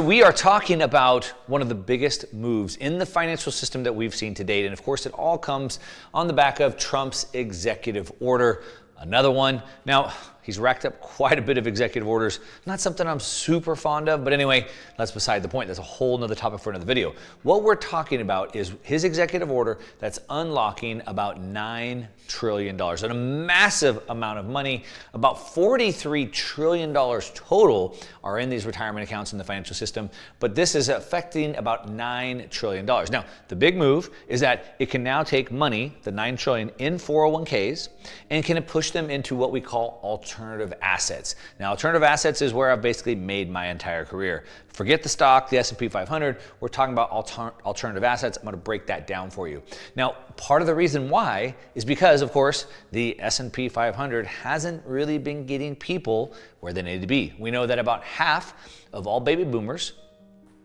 We are talking about one of the biggest moves in the financial system that we've seen to date. And of course, it all comes on the back of Trump's executive order. Another one. Now, he's racked up quite a bit of executive orders. Not something I'm super fond of, but anyway, that's beside the point. That's a whole nother topic for another video. What we're talking about is his executive order that's unlocking about $9 trillion, and a massive amount of money. About $43 trillion total are in these retirement accounts in the financial system, but this is affecting about $9 trillion. Now, the big move is that it can now take money, the $9 trillion, in 401ks, and can push them into what we call alternative assets. Now, alternative assets is where I've basically made my entire career. Forget the stock, the S&P 500. We're talking about alternative assets. I'm going to break that down for you. Now, part of the reason why is because, of course, the S&P 500 hasn't really been getting people where they need to be. We know that about half of all baby boomers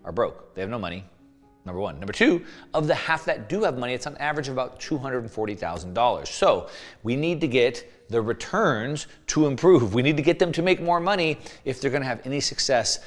are broke. They have no money. Number one. Number two, of the half that do have money, it's on average about $240,000. So we need to get the returns to improve. We need to get them to make more money if they're going to have any success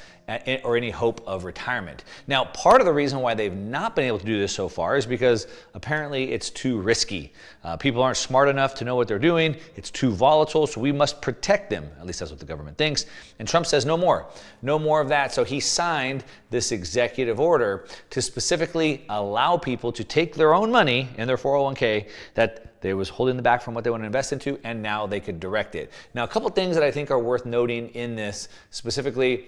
or any hope of retirement. Now, part of the reason why they've not been able to do this so far is because apparently it's too risky. People aren't smart enough to know what they're doing. It's too volatile, so we must protect them. At least that's what the government thinks. And Trump says no more. No more of that. So he signed this executive order to specifically allow people to take their own money in their 401k that they was holding them back from what they want to invest into, and now they could direct it. Now, a couple things that I think are worth noting in this specifically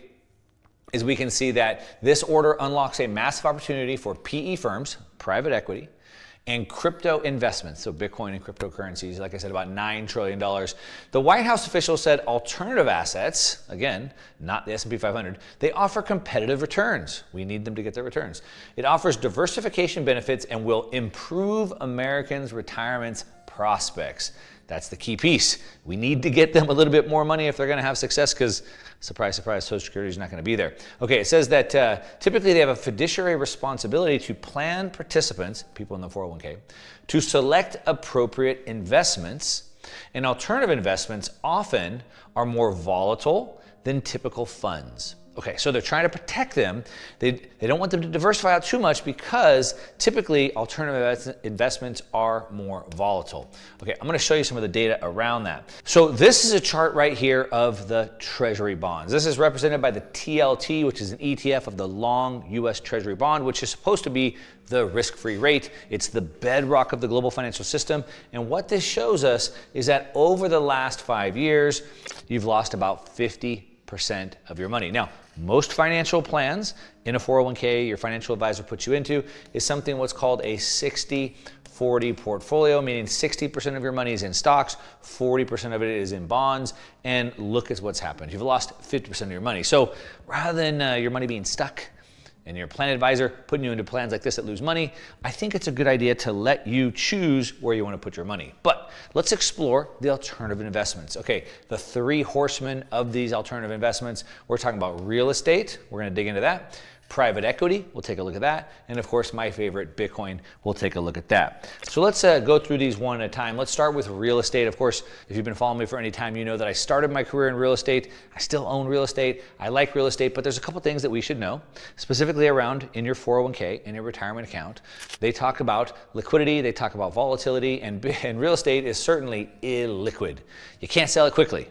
is we can see that this order unlocks a massive opportunity for PE firms, private equity, and crypto investments, so Bitcoin and cryptocurrencies, like I said, about $9 trillion. The White House official said alternative assets, again, not the S&P 500, they offer competitive returns. We need them to get their returns. It offers diversification benefits and will improve Americans' retirement prospects. That's the key piece. We need to get them a little bit more money if they're going to have success, because surprise, surprise, Social Security is not going to be there. Okay, it says that typically they have a fiduciary responsibility to plan participants, people in the 401k, to select appropriate investments, and alternative investments often are more volatile than typical funds. Okay, so they're trying to protect them. They don't want them to diversify out too much because typically alternative investments are more volatile. Okay, I'm going to show you some of the data around that. So this is a chart right here of the Treasury bonds. This is represented by the TLT, which is an ETF of the long U.S. Treasury bond, which is supposed to be the risk-free rate. It's the bedrock of the global financial system. And what this shows us is that over the last 5 years, you've lost about 50% of your money. Now, most financial plans in a 401k your financial advisor puts you into is something what's called a 60-40 portfolio, meaning 60% of your money is in stocks, 40% of it is in bonds, and look at what's happened. You've lost 50% of your money. So rather than your money being stuck and your plan advisor putting you into plans like this that lose money, I think it's a good idea to let you choose where you want to put your money. But let's explore the alternative investments. Okay, the three horsemen of these alternative investments, we're talking about real estate. We're going to dig into that. Private equity, we'll take a look at that. And of course, my favorite, Bitcoin, we'll take a look at that. So let's go through these one at a time. Let's start with real estate. Of course, if you've been following me for any time, you know that I started my career in real estate. I still own real estate. I like real estate, but there's a couple things that we should know, specifically around in your 401k, in your retirement account. They talk about liquidity, they talk about volatility, and real estate is certainly illiquid. You can't sell it quickly.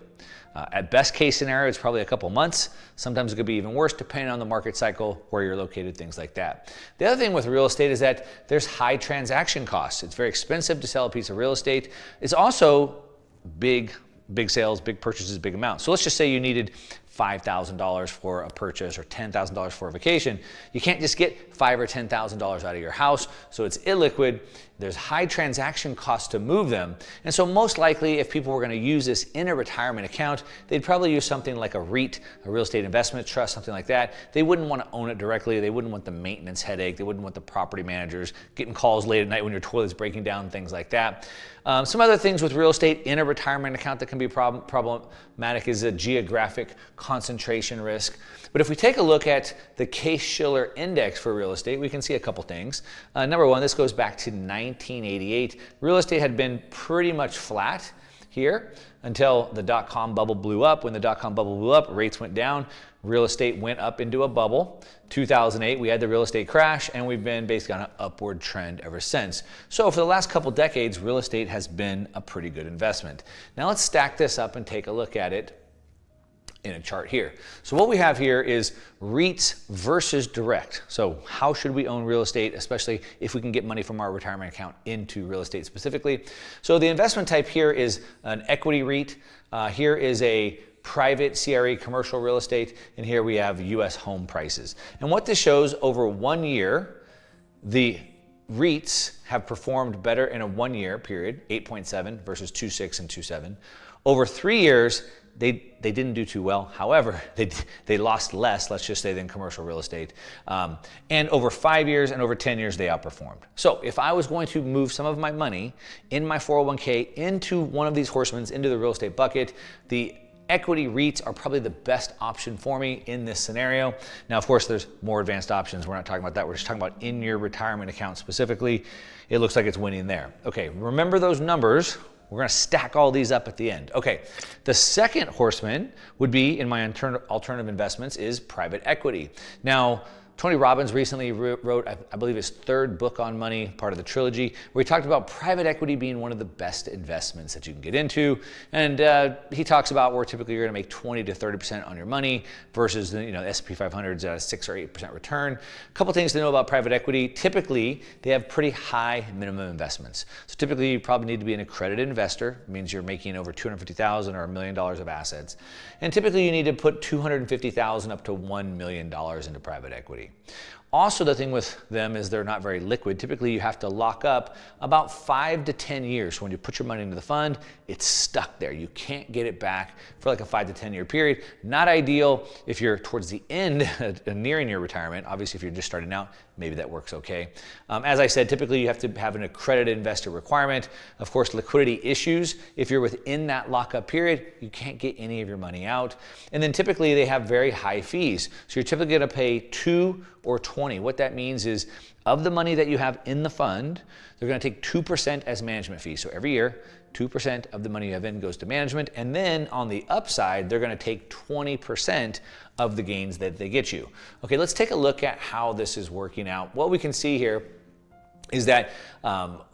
At best case scenario, it's probably a couple months. Sometimes it could be even worse depending on the market cycle, where you're located, things like that. The other thing with real estate is that there's high transaction costs. It's very expensive to sell a piece of real estate. It's also big sales, big purchases, big amounts. So let's just say you needed $5,000 for a purchase or $10,000 for a vacation. You can't just get $5,000 or $10,000 out of your house, so it's illiquid. There's high transaction costs to move them. And so most likely, if people were going to use this in a retirement account, they'd probably use something like a REIT, a real estate investment trust, something like that. They wouldn't want to own it directly. They wouldn't want the maintenance headache. They wouldn't want the property managers getting calls late at night when your toilet's breaking down, things like that. Some other things with real estate in a retirement account that can be problematic is a geographic concentration risk. But if we take a look at the Case-Shiller index for real estate, we can see a couple things. Number one, this goes back to 1988. Real estate had been pretty much flat here until the dot-com bubble blew up. When the dot-com bubble blew up, rates went down, real estate went up into a bubble. 2008, we had the real estate crash, and we've been basically on an upward trend ever since. So for the last couple decades, real estate has been a pretty good investment. Now let's stack this up and take a look at it in a chart here. So what we have here is REITs versus direct. So how should we own real estate, especially if we can get money from our retirement account into real estate specifically? So the investment type here is an equity REIT. Here is a private CRE, commercial real estate, and here we have US home prices. And what this shows over 1 year, the REITs have performed better in a 1 year period, 8.7 versus 2.6 and 2.7. Over 3 years, they didn't do too well. However, they lost less, let's just say, than commercial real estate. And over 5 years and over 10 years, they outperformed. So if I was going to move some of my money in my 401k into one of these horsemen, into the real estate bucket, the equity REITs are probably the best option for me in this scenario. Now, of course, there's more advanced options. We're not talking about that. We're just talking about in your retirement account specifically. It looks like it's winning there. Okay, remember those numbers. We're going to stack all these up at the end. Okay, the second horseman would be in my alternative investments is private equity. Now, Tony Robbins recently wrote, I believe, his third book on money, part of the trilogy, where he talked about private equity being one of the best investments that you can get into. And he talks about where typically you're going to make 20 to 30% on your money versus the S&P 500's 6 or 8% return. A couple things to know about private equity. Typically, they have pretty high minimum investments. So typically, you probably need to be an accredited investor. It means you're making over $250,000 or $1 million of assets. And typically, you need to put $250,000 up to $1 million into private equity. Also, the thing with them is they're not very liquid. Typically, you have to lock up about 5 to 10 years. So when you put your money into the fund, it's stuck there. You can't get it back for like a 5 to 10 year period. Not ideal if you're towards the end, nearing your retirement. Obviously, if you're just starting out, maybe that works okay. As I said, typically you have to have an accredited investor requirement. Of course, liquidity issues. If you're within that lockup period, you can't get any of your money out. And then typically they have very high fees. So you're typically going to pay 2 or 20. What that means is of the money that you have in the fund, they're going to take 2% as management fees. So every year, 2% of the money you have in goes to management. And then on the upside, they're going to take 20% of the gains that they get you. Okay, let's take a look at how this is working out. What we can see here is that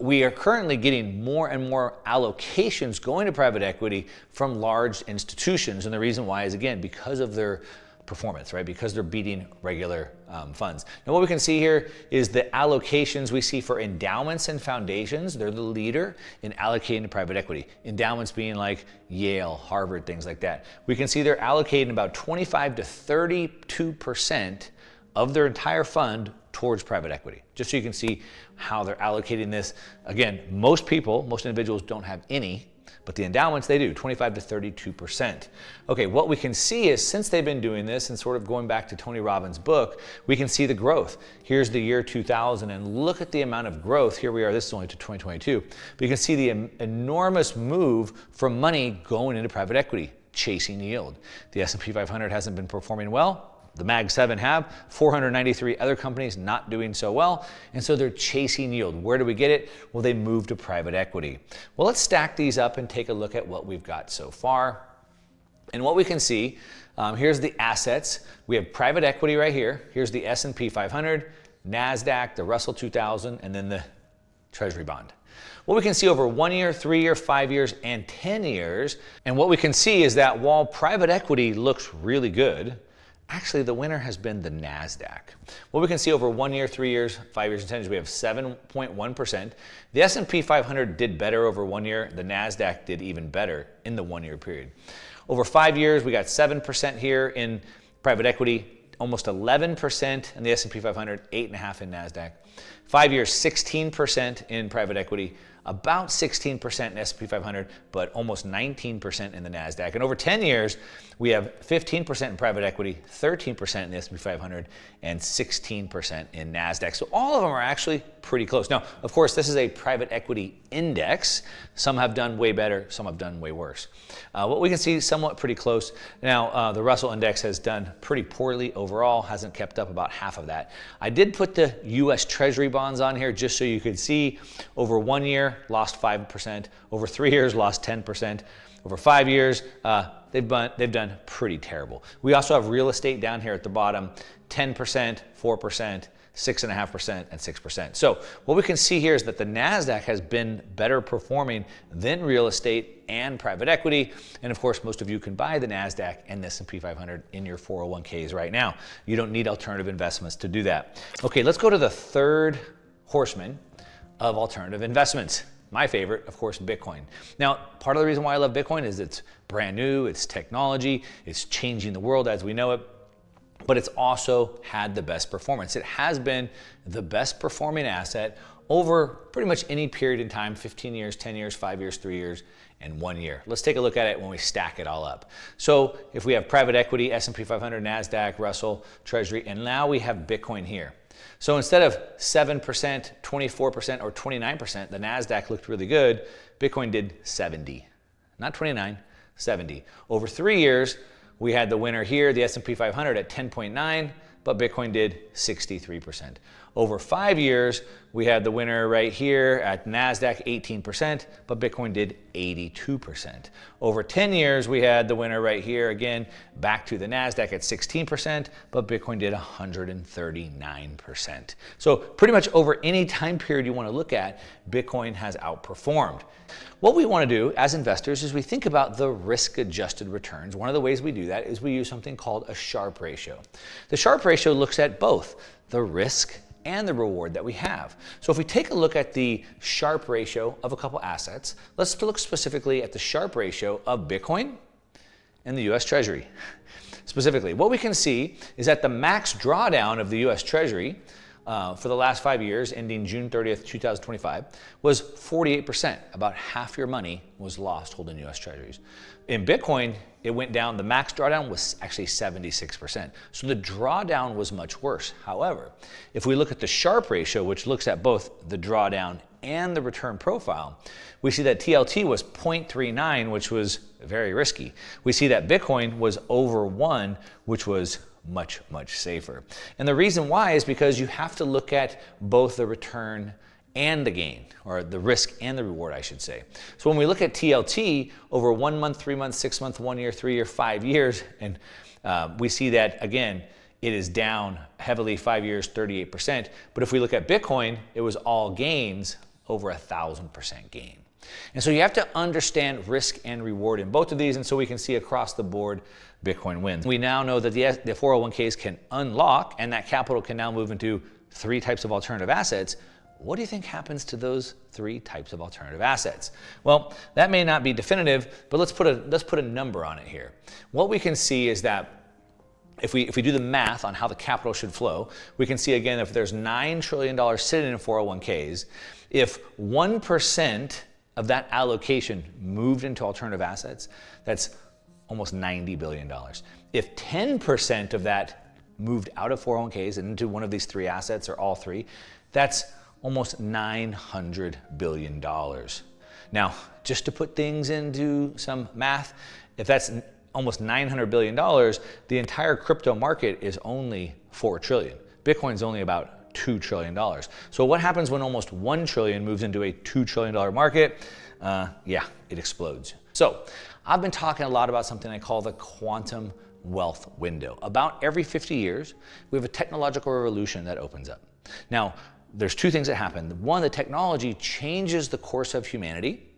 we are currently getting more and more allocations going to private equity from large institutions. And the reason why is, again, because of their performance, right? Because they're beating regular funds. Now, what we can see here is the allocations we see for endowments and foundations. They're the leader in allocating to private equity. Endowments being like Yale, Harvard, things like that. We can see they're allocating about 25 to 32% of their entire fund towards private equity. Just so you can see how they're allocating this. Again, most individuals don't have any, but the endowments, they do, 25 to 32%. Okay, what we can see is since they've been doing this and sort of going back to Tony Robbins' book, we can see the growth. Here's the year 2000, and look at the amount of growth. Here we are, this is only to 2022. But you can see the enormous move from money going into private equity, chasing yield. The S&P 500 hasn't been performing well. The Mag 7 have 493 other companies not doing so well, and so they're chasing yield. Where do we get it? Well, they move to private equity. Well, let's stack these up and take a look at what we've got so far. And what we can see, here's the assets. We have private equity right here. Here's the S&P 500, NASDAQ, the Russell 2000, and then the Treasury bond. What we can see over 1 year, 3 year, 5 years, and 10 years, and what we can see is that while private equity looks really good, actually, the winner has been the NASDAQ. What we can see over 1 year, 3 years, 5 years, and 10 years, we have 7.1%. The S&P 500 did better over 1 year. The NASDAQ did even better in the 1 year period. Over 5 years, we got 7% here in private equity, almost 11% in the S&P 500, 8.5% in NASDAQ. 5 years, 16% in private equity, about 16% in S&P 500, but almost 19% in the NASDAQ. And over 10 years, we have 15% in private equity, 13% in the S&P 500, and 16% in NASDAQ. So all of them are actually pretty close. Now, of course, this is a private equity index. Some have done way better, some have done way worse. What we can see somewhat pretty close. Now, the Russell index has done pretty poorly overall, hasn't kept up about half of that. I did put the US Treasury bonds on here just so you could see over 1 year, lost 5%. Over 3 years, lost 10%. Over 5 years, they've done pretty terrible. We also have real estate down here at the bottom. 10%, 4%, 6.5%, and 6%. So what we can see here is that the NASDAQ has been better performing than real estate and private equity. And of course, most of you can buy the NASDAQ and the S&P 500 in your 401ks right now. You don't need alternative investments to do that. Okay, let's go to the third horseman of alternative investments. My favorite, of course, Bitcoin. Now, part of the reason why I love Bitcoin is it's brand new, it's technology, it's changing the world as we know it, but it's also had the best performance. It has been the best performing asset over pretty much any period in time, 15 years, 10 years, 5 years, 3 years, and 1 year. Let's take a look at it when we stack it all up. So if we have private equity, S&P 500, NASDAQ, Russell, Treasury, and now we have Bitcoin here. So instead of 7%, 24%, or 29%, the NASDAQ looked really good. Bitcoin did 70, not 29, 70. Over 3 years, we had the winner here, the S&P 500 at 10.9, but Bitcoin did 63%. Over 5 years, we had the winner right here at NASDAQ 18%, but Bitcoin did 82%. Over 10 years, we had the winner right here again, back to the NASDAQ at 16%, but Bitcoin did 139%. So pretty much over any time period you want to look at, Bitcoin has outperformed. What we want to do as investors is we think about the risk-adjusted returns. One of the ways we do that is we use something called a Sharpe ratio. The Sharpe ratio looks at both the risk and the reward that we have. So if we take a look at the Sharpe ratio of a couple assets, let's look specifically at the Sharpe ratio of Bitcoin and the US Treasury. Specifically, what we can see is that the max drawdown of the US Treasury for the last 5 years, ending June 30th, 2025, was 48%. About half your money was lost holding US Treasuries. In Bitcoin, it went down, the max drawdown was actually 76%. So the drawdown was much worse. However, if we look at the Sharpe ratio, which looks at both the drawdown and the return profile, we see that TLT was 0.39, which was very risky. We see that Bitcoin was over 1, which was much, much safer. And the reason why is because you have to look at both the return and the gain, or the risk and the reward, I should say. So when we look at TLT over 1 month, 3 months, 6 months, 1 year, 3 year, 5 years, and we see that again, it is down heavily 5 years, 38%. But if we look at Bitcoin, it was all gains, over 1,000% gain. And so you have to understand risk and reward in both of these, and so we can see across the board, Bitcoin wins. We now know that the 401ks can unlock, and that capital can now move into 3 types of alternative assets. What do you think happens to those 3 types of alternative assets? Well, that may not be definitive, but let's put a number on it here. What we can see is that if we do the math on how the capital should flow, we can see again, if there's $9 trillion sitting in 401ks, if 1% of that allocation moved into alternative assets, that's almost $90 billion. If 10% of that moved out of 401ks and into one of these 3 assets, or all 3, that's almost $900 billion. Now, just to put things into some math, if that's almost $900 billion, the entire crypto market is only $4 trillion. Bitcoin's only about $2 trillion. So what happens when almost $1 trillion moves into a $2 trillion market? Yeah, it explodes. So I've been talking a lot about something I call the quantum wealth window. About every 50 years, we have a technological revolution that opens up. Now, there's 2 things that happen. One, the technology changes the course of humanity,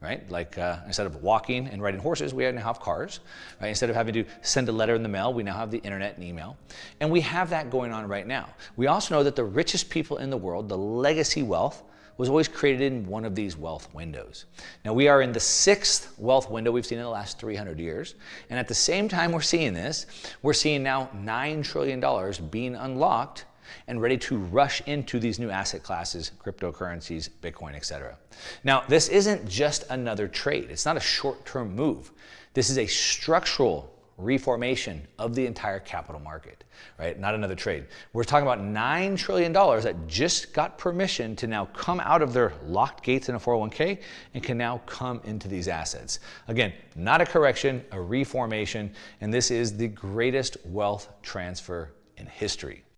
right? Like instead of walking and riding horses, we now have cars, right? Instead of having to send a letter in the mail, we now have the internet and email. And we have that going on right now. We also know that the richest people in the world, the legacy wealth, was always created in one of these wealth windows. Now we are in the 6th wealth window we've seen in the last 300 years. And at the same time we're seeing this, we're seeing now $9 trillion being unlocked and ready to rush into these new asset classes, cryptocurrencies, Bitcoin, etc. Now, this isn't just another trade. It's not a short-term move. This is a structural reformation of the entire capital market, right? Not another trade. We're talking about $9 trillion that just got permission to now come out of their locked gates in a 401k and can now come into these assets. Again, not a correction, a reformation, and this is the greatest wealth transfer in history.